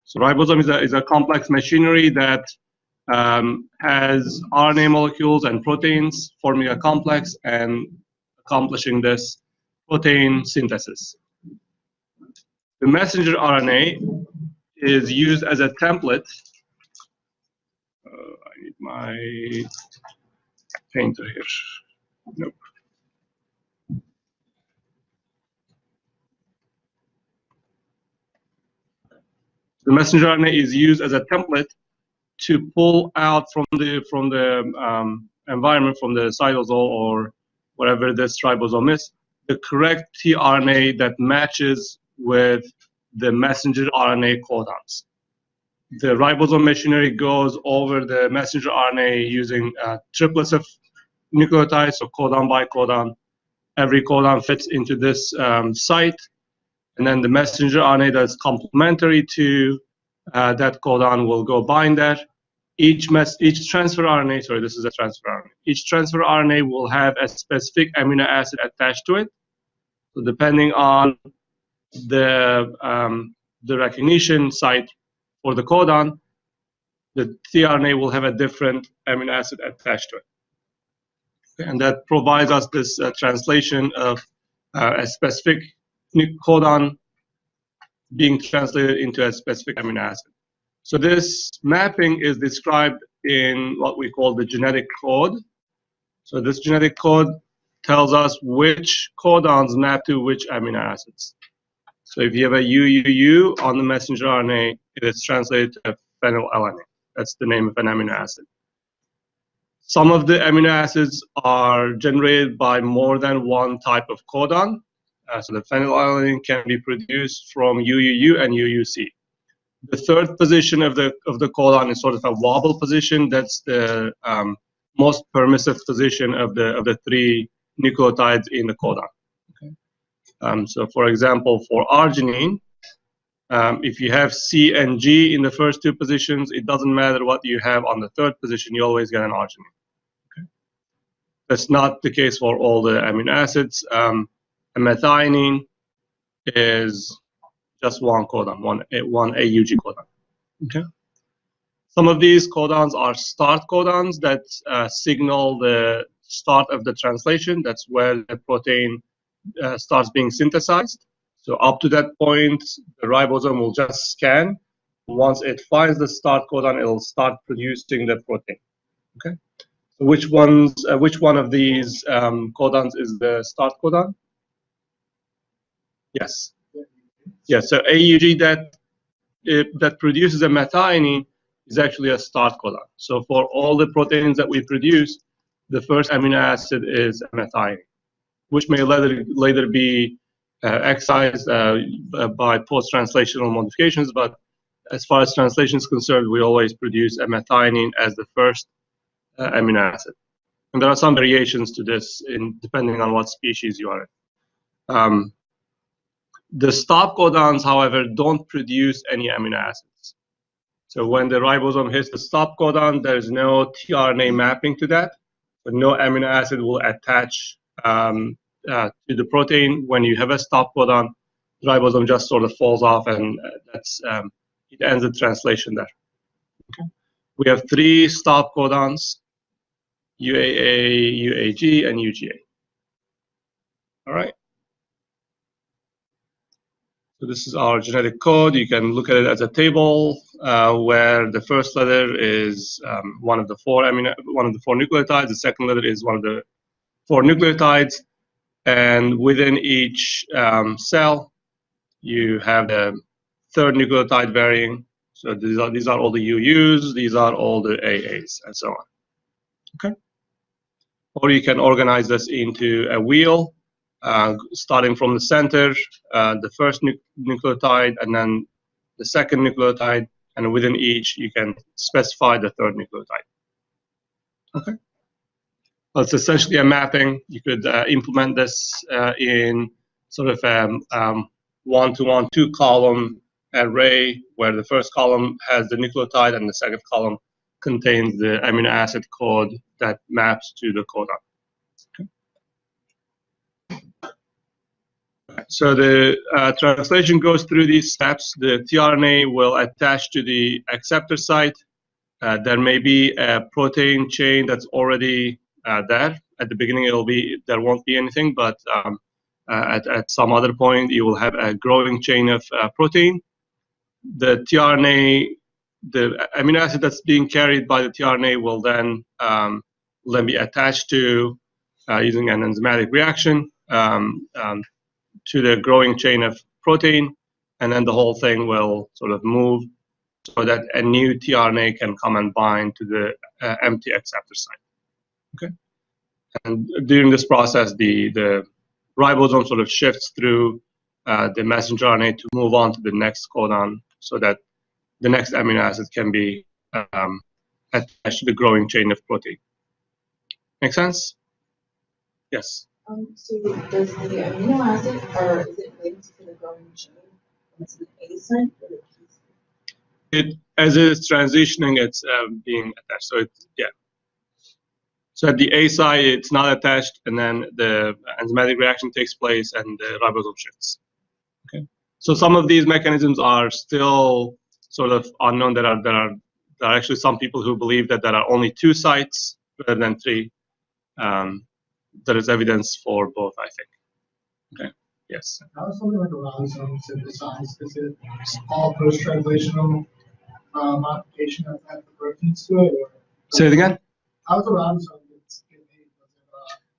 So ribosome is a complex machinery that has RNA molecules and proteins forming a complex and accomplishing this protein synthesis. The messenger RNA is used as a template. I need my painter here. Nope. The messenger RNA is used as a template to pull out from the environment, from the cytosol or whatever this ribosome is, the correct tRNA that matches with the messenger RNA codons. The ribosome machinery goes over the messenger RNA using triplets of nucleotides, so codon by codon. Every codon fits into this site, and then the messenger RNA that's complementary to that codon will go bind that. Each transfer RNA, sorry, this is a transfer RNA. Each transfer RNA will have a specific amino acid attached to it. So depending on the recognition site for the codon, the tRNA will have a different amino acid attached to it. Okay, and that provides us this translation of a specific codon being translated into a specific amino acid. So this mapping is described in what we call the genetic code. So this genetic code tells us which codons map to which amino acids. So if you have a UUU on the messenger RNA, it is translated to phenylalanine. That's the name of an amino acid. Some of the amino acids are generated by more than one type of codon. So the phenylalanine can be produced from UUU and UUC. The third position of the codon is sort of a wobble position. That's the most permissive position of the three nucleotides in the codon. Okay. So for example, for arginine, if you have C and G in the first two positions, it doesn't matter what you have on the third position, you always get an arginine. Okay. That's not the case for all the amino acids. A methionine is just one codon, one AUG codon. Okay. Some of these codons are start codons that signal the start of the translation. That's where the protein starts being synthesized. So up to that point, the ribosome will just scan. Once it finds the start codon, it will start producing the protein. Okay. So which one of these codons is the start codon? Yes. Yes. So AUG that produces a methionine is actually a start codon. So for all the proteins that we produce, the first amino acid is a methionine, which may later be excised by post-translational modifications. But as far as translation is concerned, we always produce a methionine as the first amino acid. And there are some variations to this depending on what species you are in. The stop codons, however, don't produce any amino acids. So when the ribosome hits the stop codon, there's no tRNA mapping to that, but no amino acid will attach to the protein. When you have a stop codon, the ribosome just sort of falls off, and it ends the translation there. Okay. We have three stop codons: UAA, UAG, and UGA. All right. So this is our genetic code. You can look at it as a table where the first letter is one of the four nucleotides. The second letter is one of the four nucleotides, and within each cell, you have the third nucleotide varying. So these are all the UUs. These are all the AAs, and so on. Okay. Or you can organize this into a wheel. Starting from the center, the first nucleotide, and then the second nucleotide, and within each, you can specify the third nucleotide. Okay. Well, it's essentially a mapping. You could implement this in sort of a one-to-one, two-column array, where the first column has the nucleotide, and the second column contains the amino acid code that maps to the codon. So the translation goes through these steps. The tRNA will attach to the acceptor site. There may be a protein chain that's already there. At the beginning, there won't be anything, but at some other point, you will have a growing chain of protein. The tRNA, the amino acid that's being carried by the tRNA will then be attached to using an enzymatic reaction to the growing chain of protein, and then the whole thing will sort of move so that a new tRNA can come and bind to the empty acceptor site. Okay, and during this process, the ribosome sort of shifts through the messenger RNA to move on to the next codon, so that the next amino acid can be attached to the growing chain of protein. Make sense? Yes. So does the amino acid, or is it linked to the growing chain? It's an A site or the P site? As it's transitioning, it's being attached. So it's, yeah. So at the A site, it's not attached, and then the enzymatic reaction takes place, and the ribosome shifts. Okay. So some of these mechanisms are still sort of unknown. There are actually some people who believe that there are only 2 sites rather than 3. There is evidence for both, I think. Okay. Yes. How is something like a ribosome synthesized? Is it all post-translational modification of the proteins to it? Or Say it again. how does a ribosome get made?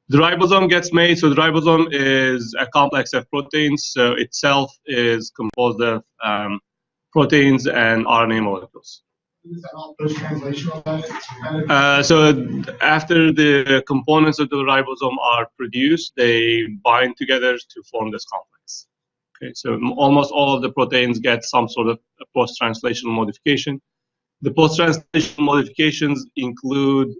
The ribosome gets made. So the ribosome is a complex of proteins. So itself is composed of proteins and RNA molecules. Is that all post-translational? So after the components of the ribosome are produced, they bind together to form this complex. Okay, so almost all of the proteins get some sort of post-translational modification. The post-translational modifications include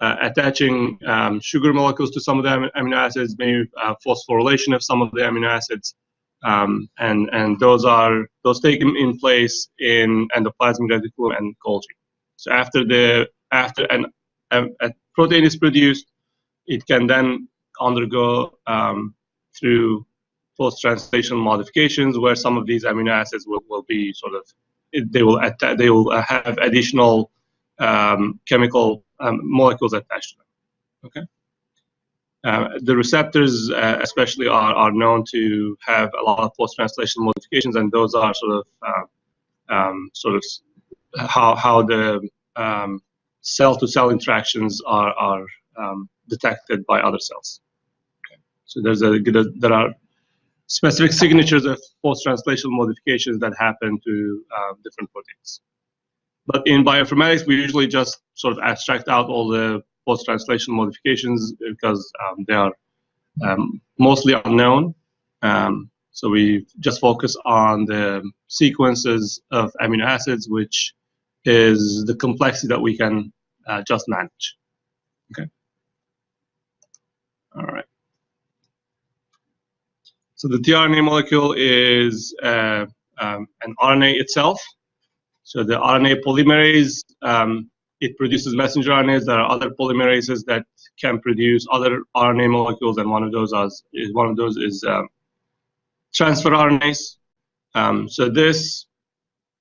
attaching sugar molecules to some of the amino acids, maybe phosphorylation of some of the amino acids, and those take in place in endoplasmic reticulum and Golgi. So after a protein is produced, it can then undergo through post-translational modifications, where some of these amino acids will be sort of, they will have additional chemical molecules attached to them. Okay. The receptors, especially, are known to have a lot of post-translational modifications, and those are sort of how the cell-to-cell interactions are detected by other cells. Okay. So there are specific signatures of post-translational modifications that happen to different proteins. But in bioinformatics, we usually just sort of abstract out all the post-translational modifications because they are mostly unknown. So we just focus on the sequences of amino acids, which is the complexity that we can just manage. Okay. All right. So the tRNA molecule is an RNA itself. So the RNA polymerase, it produces messenger RNAs. There are other polymerases that can produce other RNA molecules, and one of those is transfer RNAs. So this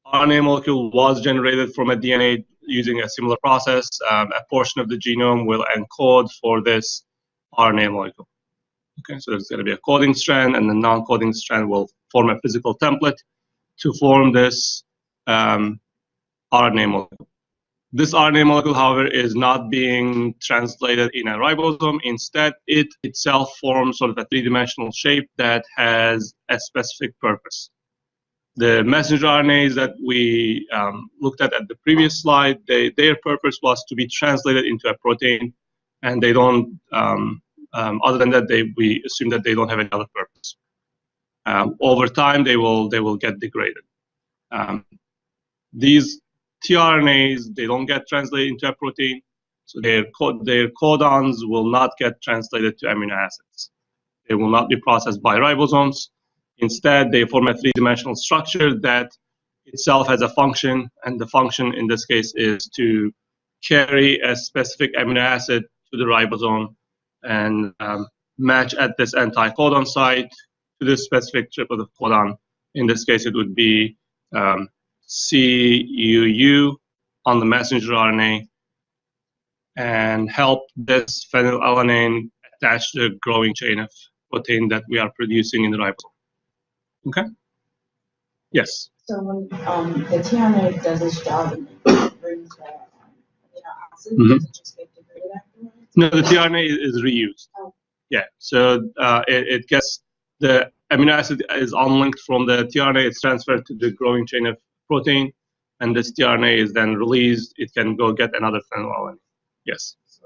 RNA molecule was generated from a DNA using a similar process. A portion of the genome will encode for this RNA molecule. Okay, so there's going to be a coding strand, and the non-coding strand will form a physical template to form this RNA molecule. This RNA molecule, however, is not being translated in a ribosome. Instead, it itself forms sort of a 3-dimensional shape that has a specific purpose. The messenger RNAs that we looked at the previous slide, their purpose was to be translated into a protein, and they don't, other than that, we assume that they don't have any other purpose. Over time, they will get degraded. These tRNAs, they don't get translated into a protein, so their codons will not get translated to amino acids. They will not be processed by ribosomes. Instead, they form a 3-dimensional structure that itself has a function, and the function in this case is to carry a specific amino acid to the ribosome and match at this anti-codon site to this specific triplet of codon. In this case, it would be CUU on the messenger RNA and help this phenylalanine attach to the growing chain of protein that we are producing in the ribosome. Okay? Yes? So when the tRNA does its job and brings the amino acid, does it just get degraded afterwards? No, the tRNA is reused. Oh. Yeah, so it gets, the amino acid is unlinked from the tRNA, it's transferred to the growing chain of protein, and this tRNA is then released. It can go get another phenylalanine. Yes. So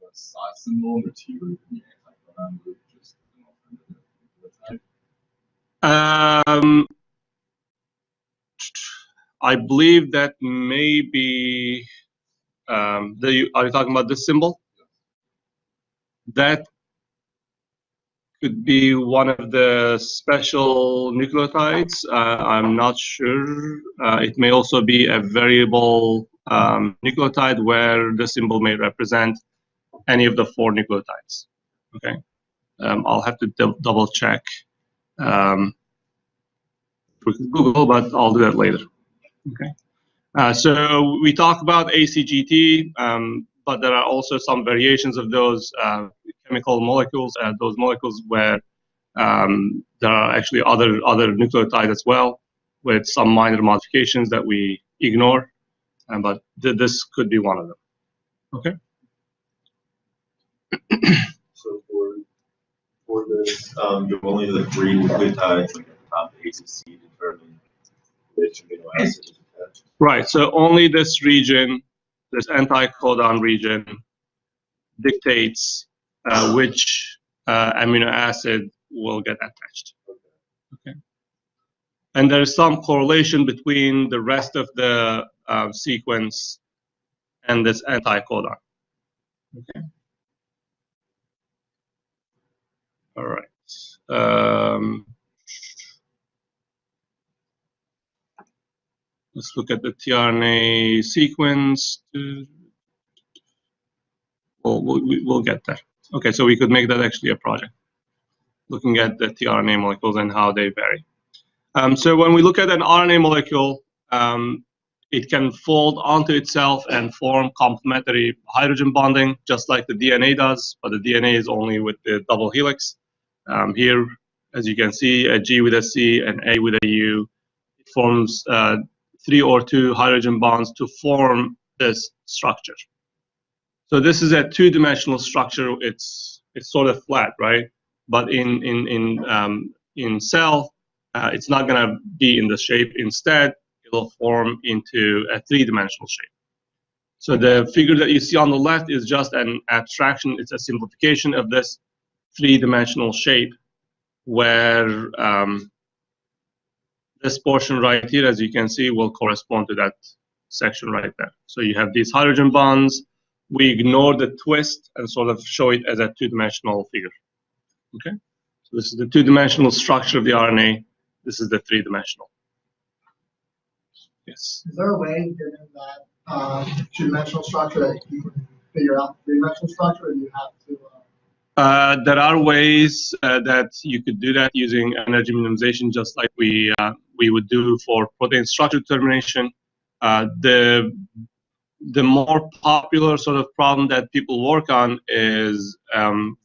the size symbol, the T root, and the anti-codon root, just an alternative nucleotide? I believe that maybe, are you talking about this symbol? That could be one of the special nucleotides. I'm not sure. It may also be a variable nucleotide where the symbol may represent any of the 4 nucleotides. Okay, I'll have to double check. We can Google, but I'll do that later. Okay. So we talk about ACGT, but there are also some variations of those chemical molecules, those molecules where there are actually other nucleotides as well, with some minor modifications that we ignore, but this could be one of them. Okay. So for this, you only the 3 nucleotides, like at the top, A to C, determine which amino acid is attached. Right. So only this region, this anti-codon region, dictates which amino acid will get attached. Okay. And there is some correlation between the rest of the sequence and this anti-codon. Okay. All right. Let's look at the tRNA sequence. We'll get there. Okay, so we could make that actually a project, looking at the tRNA molecules and how they vary. So when we look at an RNA molecule, it can fold onto itself and form complementary hydrogen bonding, just like the DNA does, but the DNA is only with the double helix. Here, as you can see, a G with a C and A with a U, it forms 3 or 2 hydrogen bonds to form this structure. So this is a 2-dimensional structure. It's sort of flat, right? But in cell, it's not going to be in this shape. Instead, it will form into a 3-dimensional shape. So the figure that you see on the left is just an abstraction. It's a simplification of this 3-dimensional shape, where this portion right here, as you can see, will correspond to that section right there. So you have these hydrogen bonds. We ignore the twist and sort of show it as a 2-dimensional figure. Okay, so this is the 2-dimensional structure of the RNA. This is the 3-dimensional. Yes. Is there a way, given that 2-dimensional structure, that you can figure out the 3-dimensional structure, or do you have to? There are ways that you could do that using energy minimization, just like we would do for protein structure determination. The more popular sort of problem that people work on is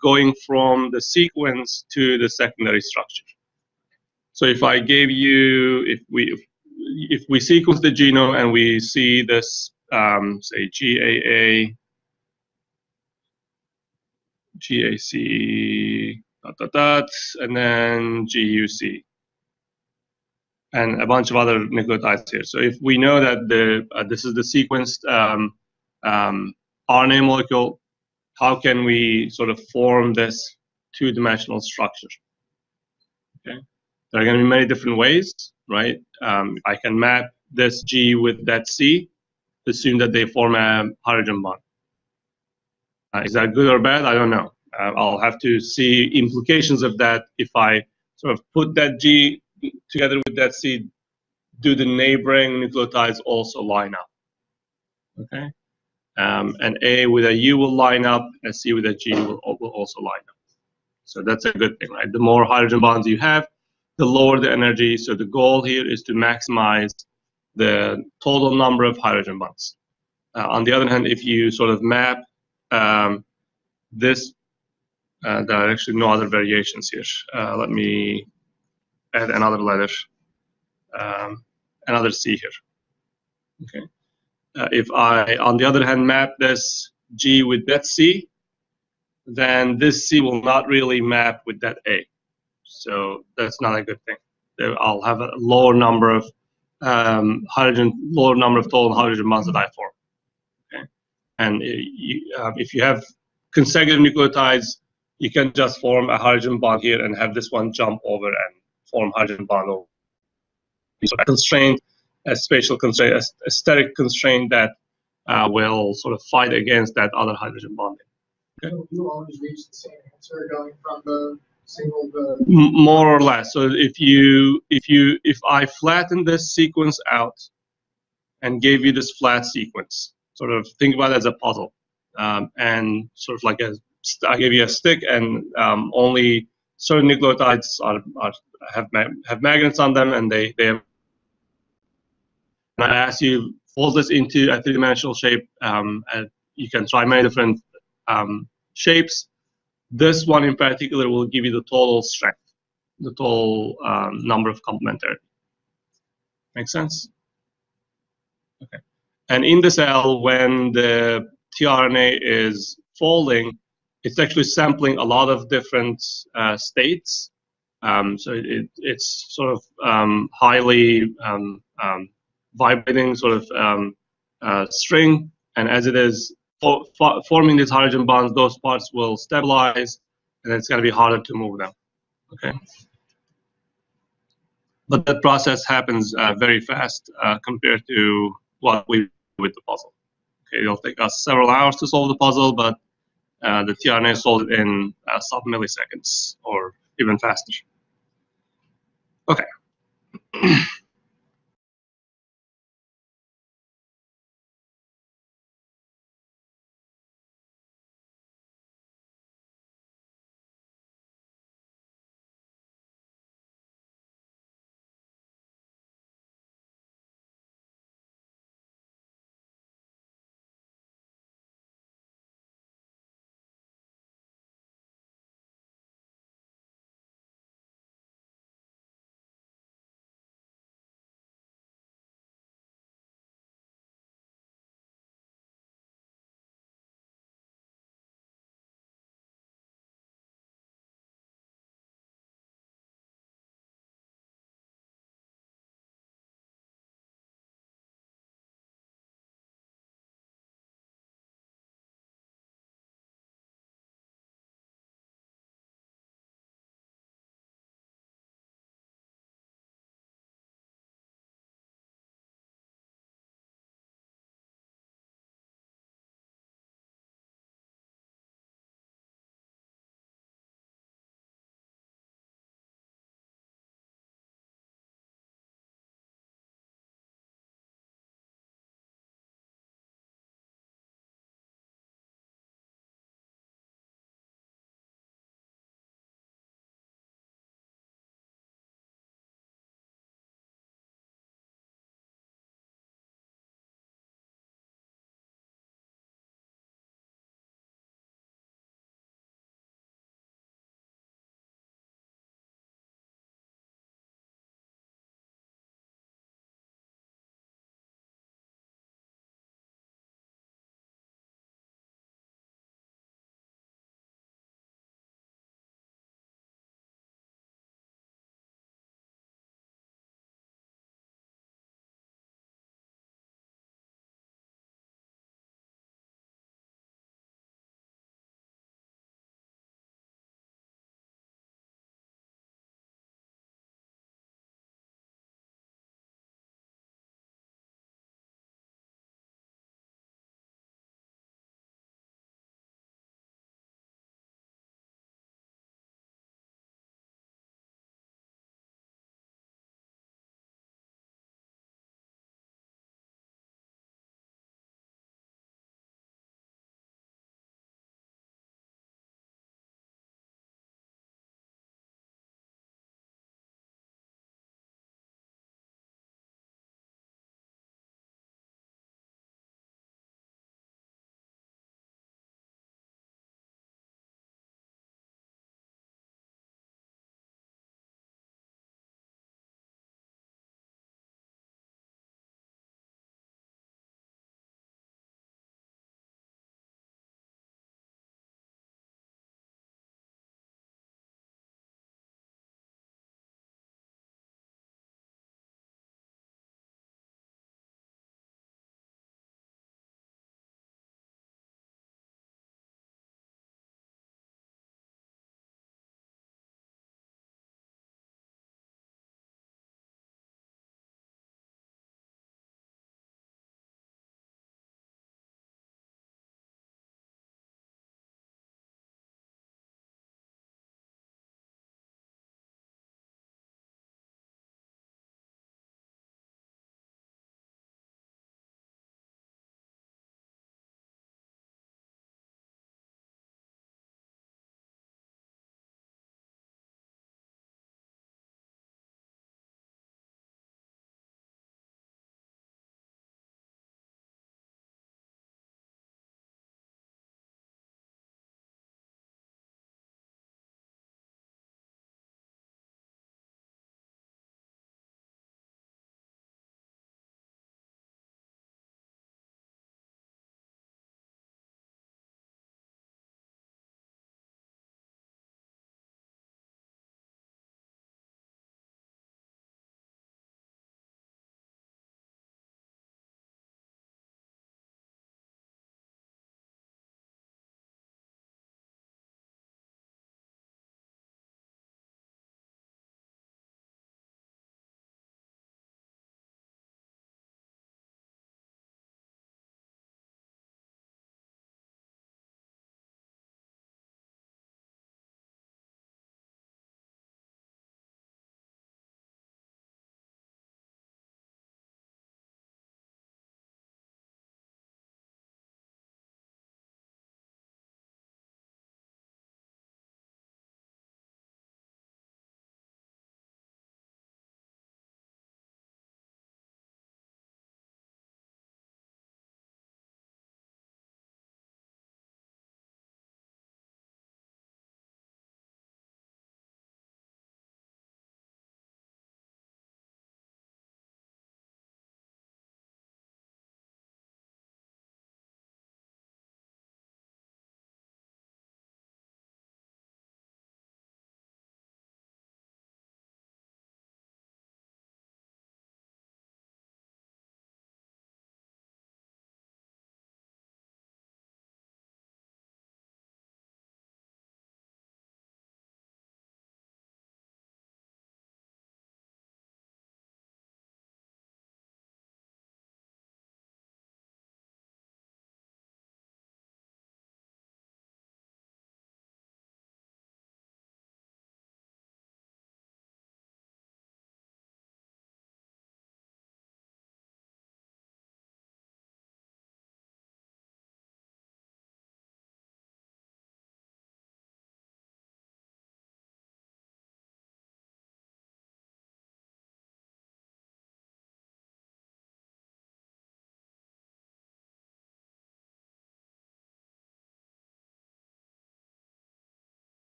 going from the sequence to the secondary structure. So if I gave you, if we sequence the genome and we see this, say GAA, GAC, and then GUC, and a bunch of other nucleotides here. So if we know that this is the sequenced RNA molecule, how can we sort of form this 2-dimensional structure? Okay, there are going to be many different ways, right? I can map this G with that C, assume that they form a hydrogen bond. Is that good or bad? I don't know. I'll have to see implications of that if I sort of put that G together with that C. Do the neighboring nucleotides also line up? Okay, and A with a U will line up, and C with a G will also line up. So that's a good thing, right? The more hydrogen bonds you have, the lower the energy. So the goal here is to maximize the total number of hydrogen bonds. On the other hand, if you sort of map this, there are actually no other variations here. Let me add another letter, another C here. Okay. If I, on the other hand, map this G with that C, then this C will not really map with that A. So that's not a good thing. I'll have a lower number of lower number of total hydrogen bonds that I form. Okay, and if you have consecutive nucleotides, you can just form a hydrogen bond here and have this one jump over and form hydrogen bond over. So a constraint, a spatial constraint, a steric constraint that will sort of fight against that other hydrogen bonding. Okay. You always reach the same answer going from the single to more or less. So if I flatten this sequence out and gave you this flat sequence, sort of think about it as a puzzle, and sort of like I gave you a stick, and only certain nucleotides have magnets on them, and they have. And I ask you fold this into a three-dimensional shape, and you can try many different shapes. This one in particular will give you the total strength, the total number of complementarity. Make sense? Okay. And in the cell, when the tRNA is folding, it's actually sampling a lot of different states. So it's sort of highly vibrating sort of string, and as it is forming these hydrogen bonds, those parts will stabilize, and it's going to be harder to move them. Okay, but that process happens very fast compared to what we do with the puzzle. Okay, it'll take us several hours to solve the puzzle, but the tRNA solved it in sub-milliseconds or even faster. Okay.